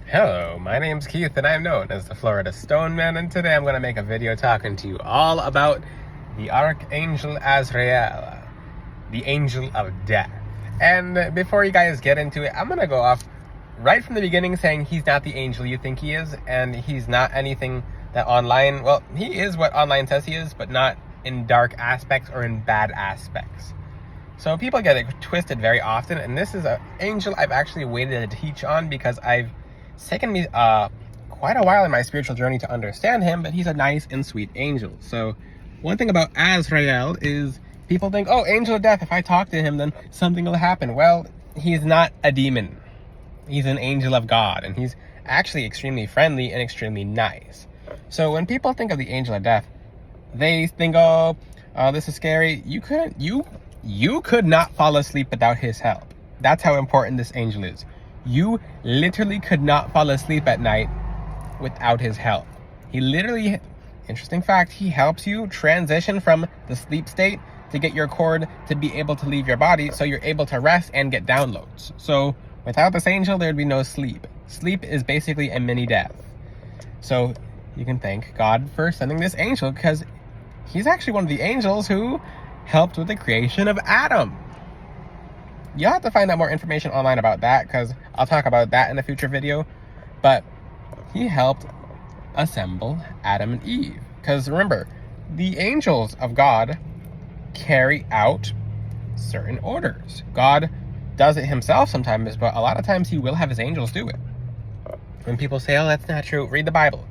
Hello, my name's Keith and I'm known as the Florida Stoneman, and today I'm going to make a video talking to you all about the Archangel Azrael, the Angel of Death. And before you guys get into it, I'm going to go off right from the beginning saying he's not the angel you think he is, and he's not anything that online, well, he is what online says he is, but not in dark aspects or in bad aspects. So people get it twisted very often, and this is an angel I've actually waited to teach on because it's taken me quite a while in my spiritual journey to understand him, but he's a nice and sweet angel. So one thing about Azrael is people think, oh, angel of death, if I talk to him, then something will happen. Well, he's not a demon. He's an angel of God, and he's actually extremely friendly and extremely nice. So when people think of the angel of death, they think, oh, this is scary. You could not fall asleep without his help. That's how important this angel is. You literally could not fall asleep at night without his help. He literally, interesting fact, he helps you transition from the sleep state to get your cord to be able to leave your body so you're able to rest and get downloads. So without this angel, there'd be no sleep. Sleep is basically a mini death. So you can thank God for sending this angel, because he's actually one of the angels who helped with the creation of Adam. You'll have to find out more information online about that, because I'll talk about that in a future video. But he helped assemble Adam and Eve. Because remember, the angels of God carry out certain orders. God does it himself sometimes, but a lot of times he will have his angels do it. When people say, oh, that's not true, read the Bible.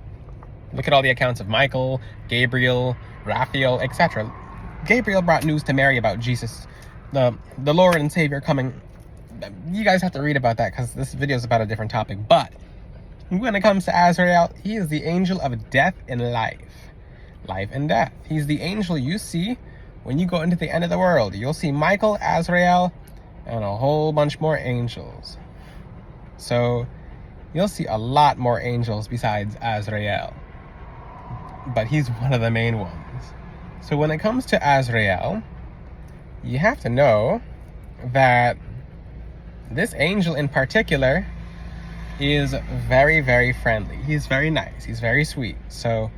Look at all the accounts of Michael, Gabriel, Raphael, etc. Gabriel brought news to Mary about Jesus, the Lord and Savior coming. You guys have to read about that because this video is about a different topic. But when it comes to Azrael, he is the angel of death and life. Life and death. He's the angel you see when you go into the end of the world. You'll see Michael, Azrael, and a whole bunch more angels. So you'll see a lot more angels besides Azrael. But he's one of the main ones. So when it comes to Azrael, you have to know that this angel in particular is very, very friendly. He's very nice. He's very sweet. So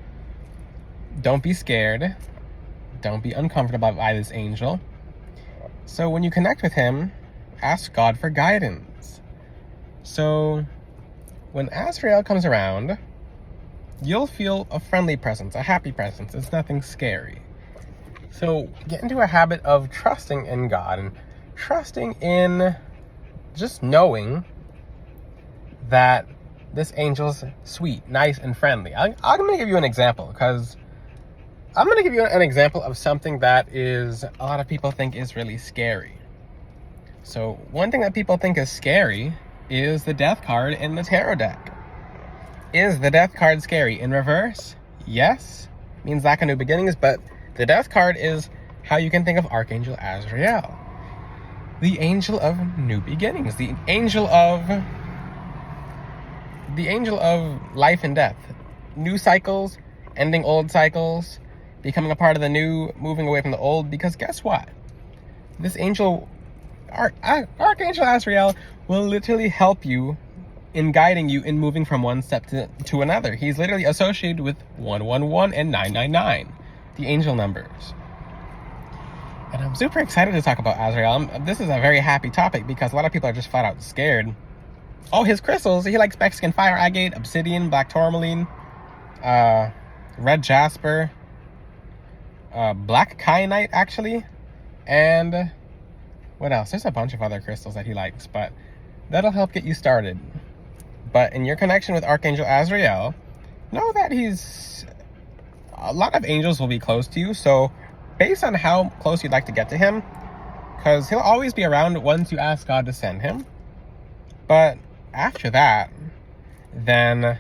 don't be scared. Don't be uncomfortable by this angel. So when you connect with him, ask God for guidance. So when Azrael comes around, you'll feel a friendly presence, a happy presence. It's nothing scary. So get into a habit of trusting in God and trusting in just knowing that this angel's sweet, nice, and friendly. I'm going to give you an example, because I'm going to give you an example of something that is a lot of people think is really scary. So one thing that people think is scary is the death card in the tarot deck. Is the death card scary? In reverse, yes, means lack of new beginnings, but the death card is how you can think of Archangel Azrael, the angel of new beginnings, the angel of life and death, new cycles, ending old cycles, becoming a part of the new, moving away from the old. Because guess what? This angel, Archangel Azrael, will literally help you in guiding you in moving from one step to another. He's literally associated with 111 and 999, the angel numbers. And I'm super excited to talk about Azrael. This is a very happy topic because a lot of people are just flat out scared. Oh, his crystals. He likes Mexican fire agate, obsidian, black tourmaline, red jasper, black kyanite, actually. And what else? There's a bunch of other crystals that he likes, but that'll help get you started. But in your connection with Archangel Azrael, know that a lot of angels will be close to you. So based on how close you'd like to get to him, because he'll always be around once you ask God to send him. But after that, then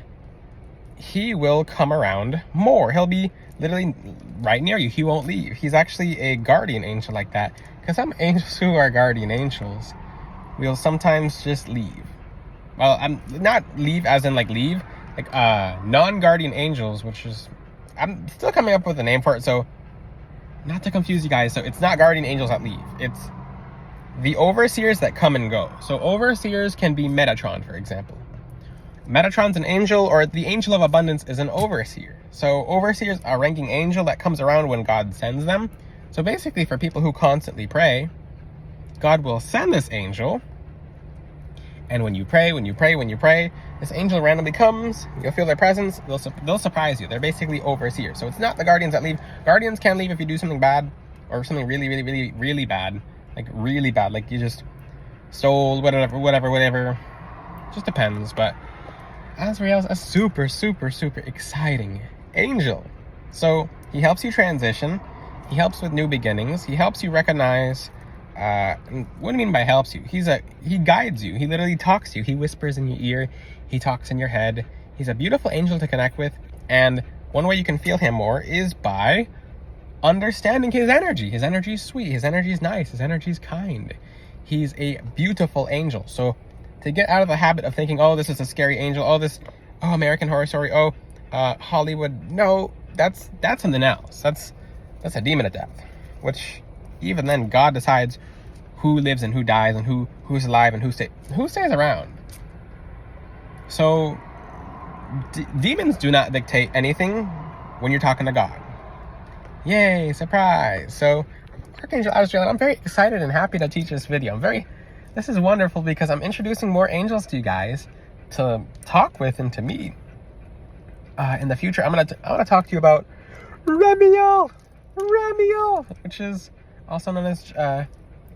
he will come around more. He'll be literally right near you. He won't leave. He's actually a guardian angel like that. Because some angels who are guardian angels will sometimes just leave. Well, I'm not leave as in like leave, like non-guardian angels, which is, I'm still coming up with a name for it, so not to confuse you guys. So it's not guardian angels that leave. It's the overseers that come and go. So overseers can be Metatron, for example. Metatron's an angel, or the angel of abundance is an overseer. So overseer is a ranking angel that comes around when God sends them. So basically, for people who constantly pray, God will send this angel. And when you pray, this angel randomly comes. You'll feel their presence. They'll surprise you. They're basically overseers. So it's not the guardians that leave. Guardians can leave if you do something bad, or something really, really, really, really bad. Like really bad. Like you just stole whatever. Just depends. But Azrael's a super, super, super exciting angel. So he helps you transition. He helps with new beginnings. He helps you recognize. What do I mean by helps you? He guides you. He literally talks to you. He whispers in your ear. He talks in your head. He's a beautiful angel to connect with. And one way you can feel him more is by understanding his energy. His energy is sweet. His energy is nice. His energy is kind. He's a beautiful angel. So to get out of the habit of thinking, oh, this is a scary angel, American Horror Story, Hollywood. No, that's something else. That's a demon of death, which even then God decides who lives and who dies and who's alive and who stays around. So demons do not dictate anything when you're talking to God. Yay, surprise. So Archangel Azrael, I'm very excited and happy to teach this video. This is wonderful because I'm introducing more angels to you guys to talk with and to meet. In the future, I'm gonna talk to you about Remiel, which is also known as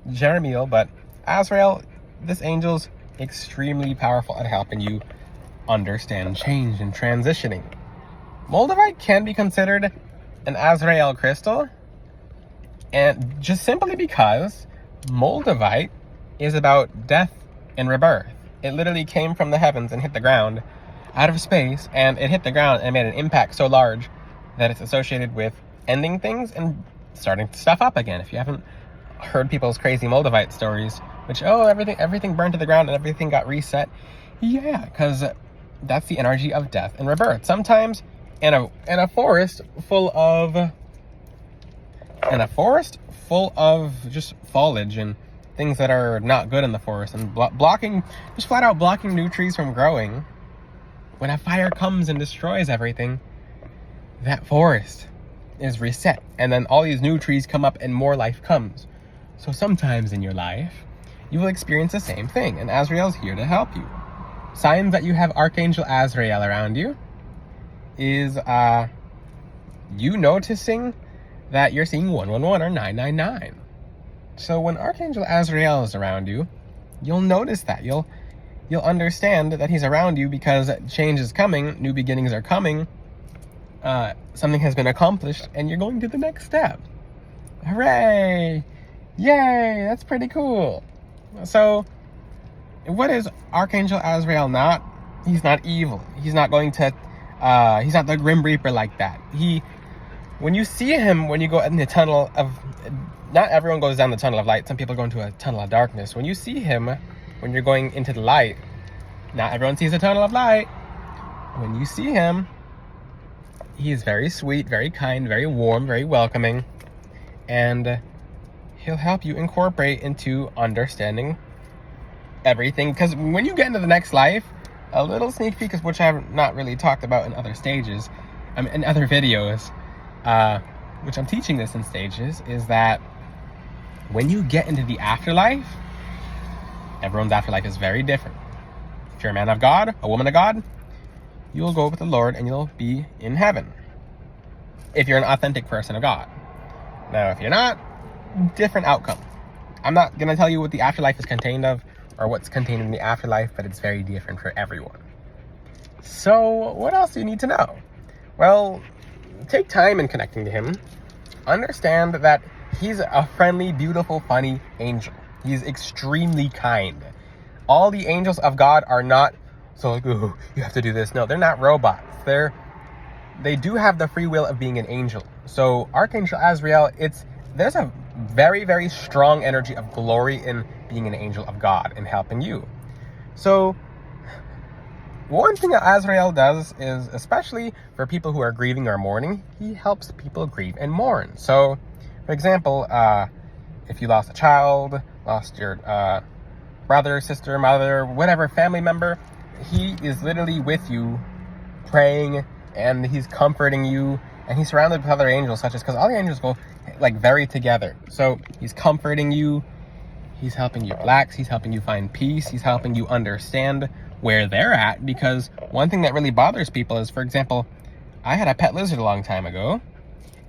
Jeremiel. But Azrael, this angel's extremely powerful at helping you understand change and transitioning. Moldavite can be considered an Azrael crystal, and just simply because Moldavite is about death and rebirth. It literally came from the heavens and hit the ground out of space, and it hit the ground and made an impact so large that it's associated with ending things and starting stuff up again. If you haven't heard people's crazy Moldavite stories, which everything burned to the ground and everything got reset, yeah, because that's the energy of death and rebirth. Sometimes in a forest full of just foliage and things that are not good in the forest, and flat out blocking new trees from growing. When a fire comes and destroys everything, that forest is reset, and then all these new trees come up and more life comes. So sometimes in your life, you will experience the same thing, and Azrael's here to help you. Signs that you have Archangel Azrael around you is you noticing that you're seeing 111 or 999. So when Archangel Azrael is around you, you'll notice that. You'll understand that he's around you because change is coming, new beginnings are coming, something has been accomplished, and you're going to the next step. Hooray! Yay! That's pretty cool. So, what is Archangel Azrael not? He's not evil. He's not going to, he's not the Grim Reaper like that. When you see him, when you go in the tunnel of, not everyone goes down the tunnel of light. Some people go into a tunnel of darkness. When you see him, when you're going into the light, not everyone sees a tunnel of light. When you see him, he is very sweet, very kind, very warm, very welcoming, and he'll help you incorporate into understanding everything. Because when you get into the next life, a little sneak peek, which I have not really talked about in other stages, in other videos, which I'm teaching this in stages, is that when you get into the afterlife, everyone's afterlife is very different. If you're a man of God, a woman of God, you'll go with the Lord and you'll be in heaven. If you're an authentic person of God. Now, if you're not, different outcome. I'm not going to tell you what the afterlife is contained of or what's contained in the afterlife, but it's very different for everyone. So, what else do you need to know? Well, take time in connecting to him. Understand that he's a friendly, beautiful, funny angel. He's extremely kind. All the angels of God are not so like, oh, you have to do this. No, they're not robots. They do have the free will of being an angel. So Archangel Azrael, there's a very, very strong energy of glory in being an angel of God and helping you. So one thing that Azrael does is, especially for people who are grieving or mourning, he helps people grieve and mourn. So, for example, if you lost a child, lost your brother, sister, mother, whatever family member, he is literally with you, praying, and he's comforting you, and he's surrounded with other angels, such as, because all the angels go like very together. So he's comforting you, he's helping you relax, he's helping you find peace, he's helping you understand where they're at. Because one thing that really bothers people is, for example, I had a pet lizard a long time ago,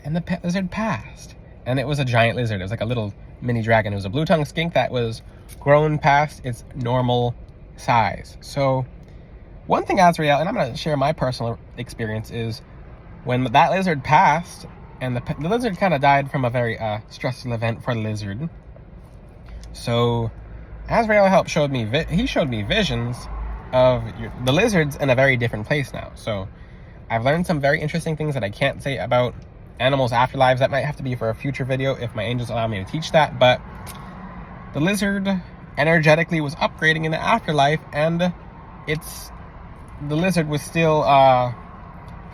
and the pet lizard passed, and it was a giant lizard. It was like a little mini dragon. It was a blue-tongued skink that was grown past its normal size. So one thing, Azrael, and I'm going to share my personal experience, is when that lizard passed, and the lizard kind of died from a very stressful event for the lizard. So Azrael showed me visions of the lizards in a very different place now. So I've learned some very interesting things that I can't say about animals' afterlives. That might have to be for a future video if my angels allow me to teach that. But the lizard energetically was upgrading in the afterlife, and the lizard was still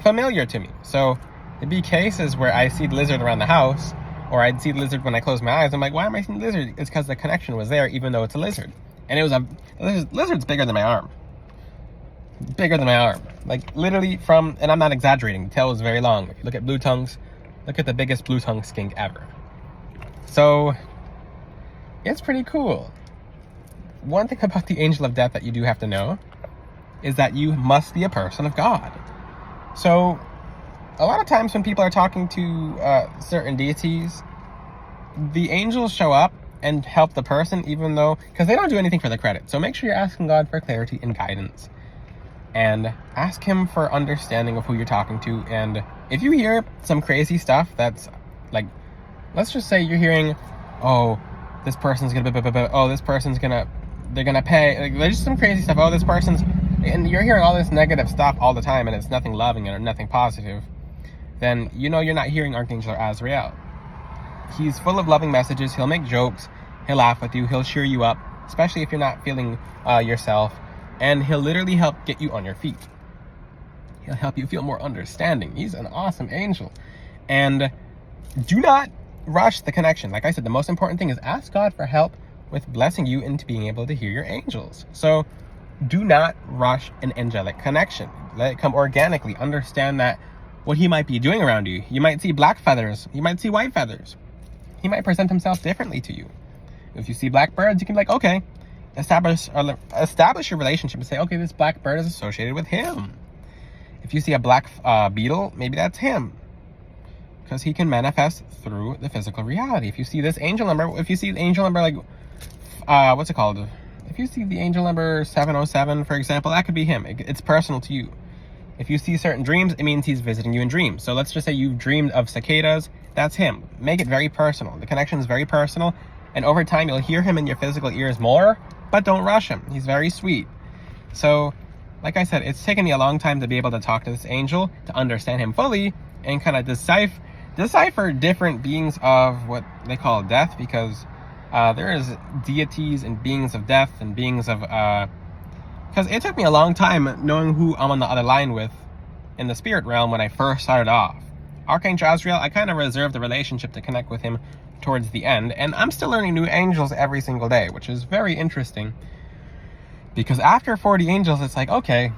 familiar to me. So there'd be cases where I see the lizard around the house, or I'd see the lizard when I close my eyes. I'm like, why am I seeing the lizard? It's because the connection was there, even though it's a lizard. And it was the lizard's bigger than my arm. Bigger than my arm. Like literally and I'm not exaggerating, the tail was very long. If you look at blue tongues, look at the biggest blue tongue skink ever. So it's pretty cool. One thing about the angel of death that you do have to know is that you must be a person of God. So a lot of times when people are talking to certain deities, the angels show up and help the person, even though, because they don't do anything for the credit. So make sure you're asking God for clarity and guidance, and ask him for understanding of who you're talking to. And if you hear some crazy stuff that's like, let's just say you're hearing, oh, this person's gonna, oh, this person's gonna, they're gonna pay, like, there's just some crazy stuff, oh, this person's, and you're hearing all this negative stuff all the time, and it's nothing loving or nothing positive, then you know you're not hearing Archangel Azrael. He's full of loving messages. He'll make jokes, he'll laugh with you, he'll cheer you up, especially if you're not feeling yourself, and he'll literally help get you on your feet. He'll help you feel more understanding. He's an awesome angel. And do not rush the connection. Like I said, the most important thing is ask God for help with blessing you into being able to hear your angels. So do not rush an angelic connection. Let it come organically. Understand that what he might be doing around you. You might see black feathers. You might see white feathers. He might present himself differently to you. If you see black birds, you can be like, okay, establish your relationship and say, okay, this black bird is associated with him. If you see a black beetle, maybe that's him, because he can manifest through the physical reality. If you see this angel number, if you see the angel number, like, what's it called? If you see the angel number 707, for example, that could be him. It's personal to you. If you see certain dreams, it means he's visiting you in dreams. So let's just say you've dreamed of cicadas, that's him. Make it very personal. The connection is very personal, and over time you'll hear him in your physical ears more, but don't rush him. He's very sweet. So, like I said, it's taken me a long time to be able to talk to this angel, to understand him fully, and kind of decipher different beings of what they call death, because there is deities and beings of death and beings of because it took me a long time knowing who I'm on the other line with in the spirit realm when I first started off. Archangel Azrael, I kind of reserved the relationship to connect with him towards the end, and I'm still learning new angels every single day, which is very interesting, because after 40 angels, it's like, okay.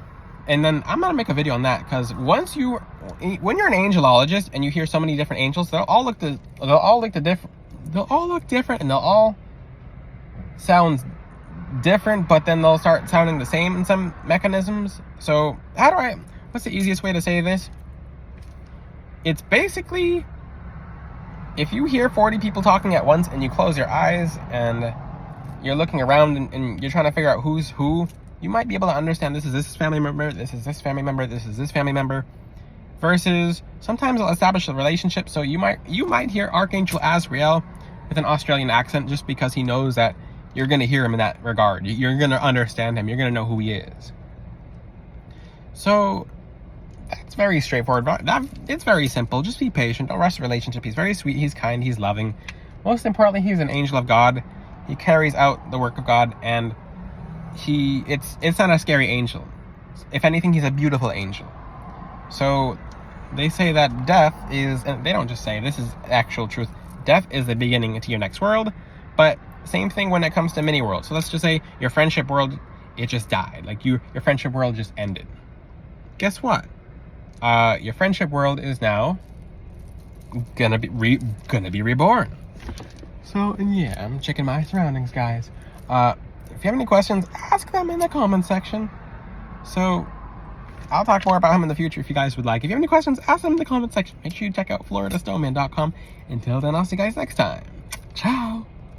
And then I'm gonna make a video on that, because when you're an angelologist and you hear so many different angels, they'll all look different, and they'll all sound different, but then they'll start sounding the same in some mechanisms. So what's the easiest way to say this? It's basically, if you hear 40 people talking at once and you close your eyes and you're looking around and you're trying to figure out who's who, you might be able to understand this is this family member, this is this family member, this is this family member, versus sometimes they'll establish a relationship. So you might hear Archangel Azrael with an Australian accent, just because he knows that you're going to hear him in that regard. You're going to understand him. You're going to know who he is. So that's very straightforward. It's very simple. Just be patient. Don't rush the relationship. He's very sweet. He's kind. He's loving. Most importantly, he's an angel of God. He carries out the work of God, and it's not a scary angel. If anything, he's a beautiful angel. So they say that death is, and they don't just say, this is actual truth, death is the beginning to your next world. But same thing when it comes to mini worlds. So let's just say your friendship world it just died. Like your friendship world just ended. Guess what? Your friendship world is now gonna be reborn. So, and yeah, I'm checking my surroundings, guys. If you have any questions, ask them in the comment section. So, I'll talk more about him in the future if you guys would like. If you have any questions, ask them in the comment section. Make sure you check out FloridaStoneman.com. Until then, I'll see you guys next time. Ciao.